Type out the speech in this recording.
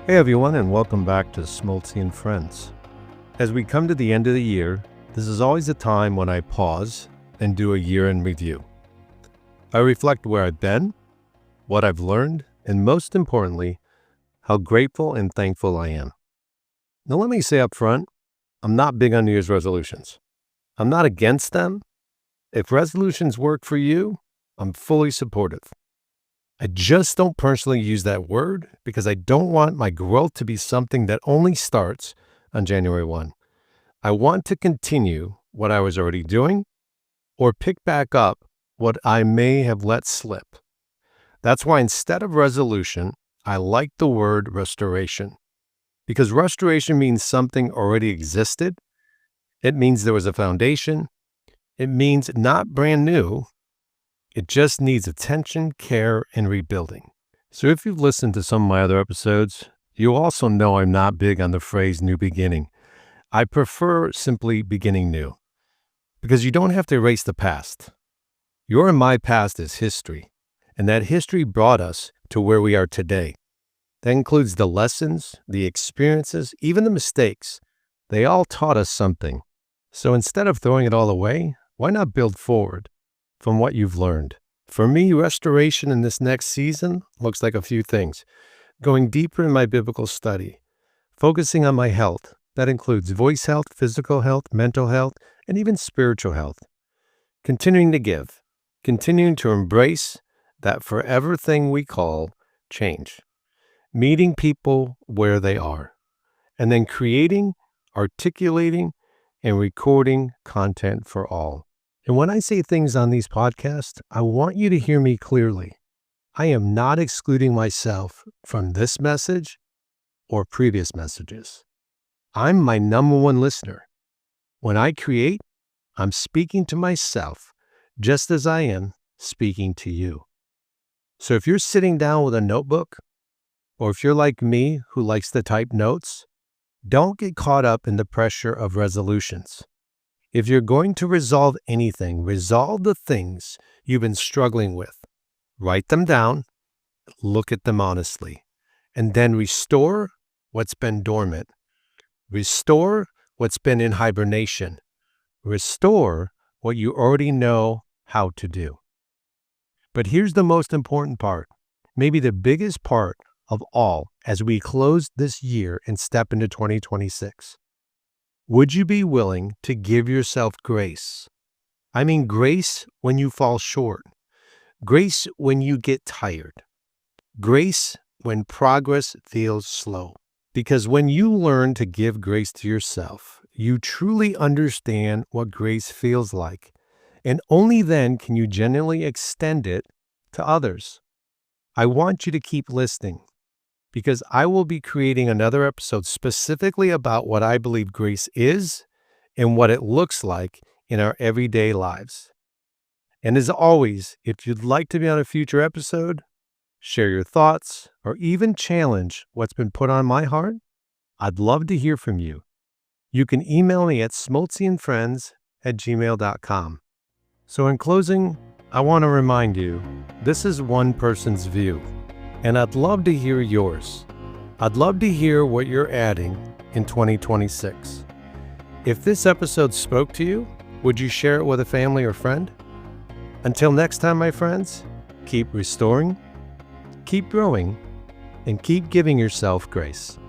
Hey everyone, and welcome back to Smoltzy and Friends. As we come to the end of the year, this is always a time when I pause and do a year-end review. I reflect where I've been, what I've learned, and most importantly, how grateful and thankful I am. Now let me say up front, I'm not big on New Year's resolutions. I'm not against them. If resolutions work for you, I'm fully supportive. I just don't personally use that word because I don't want my growth to be something that only starts on January 1. I want to continue what I was already doing or pick back up what I may have let slip. That's why instead of resolution, I like the word restoration, because restoration means something already existed. It means there was a foundation. It means not brand new. It just needs attention, care, and rebuilding. So if you've listened to some of my other episodes, you also know I'm not big on the phrase new beginning. I prefer simply beginning new, because you don't have to erase the past. Your and my past is history, and that history brought us to where we are today. That includes the lessons, the experiences, even the mistakes. They all taught us something. So instead of throwing it all away, why not build forward from what you've learned? For me, restoration in this next season looks like a few things. Going deeper in my biblical study, focusing on my health. That includes voice health, physical health, mental health, and even spiritual health. Continuing to give, continuing to embrace that forever thing we call change. Meeting people where they are, and then creating, articulating, and recording content for all. And when I say things on these podcasts, I want you to hear me clearly. I am not excluding myself from this message or previous messages. I'm my number one listener. When I create, I'm speaking to myself just as I am speaking to you. So if you're sitting down with a notebook, or if you're like me who likes to type notes, don't get caught up in the pressure of resolutions. If you're going to resolve anything, resolve the things you've been struggling with. Write them down, look at them honestly, and then restore what's been dormant. Restore what's been in hibernation. Restore what you already know how to do. But here's the most important part, maybe the biggest part of all as we close this year and step into 2026. Would you be willing to give yourself grace? I mean grace when you fall short. Grace when you get tired. Grace when progress feels slow. Because when you learn to give grace to yourself, you truly understand what grace feels like. And only then can you genuinely extend it to others. I want you to keep listening, because I will be creating another episode specifically about what I believe grace is and what it looks like in our everyday lives. And as always, if you'd like to be on a future episode, share your thoughts, or even challenge what's been put on my heart, I'd love to hear from you. You can email me at smoltzyandfriends@gmail.com. So in closing, I want to remind you, this is one person's view. And I'd love to hear yours. I'd love to hear what you're adding in 2026. If this episode spoke to you, would you share it with a family or friend? Until next time, my friends, keep restoring, keep growing, and keep giving yourself grace.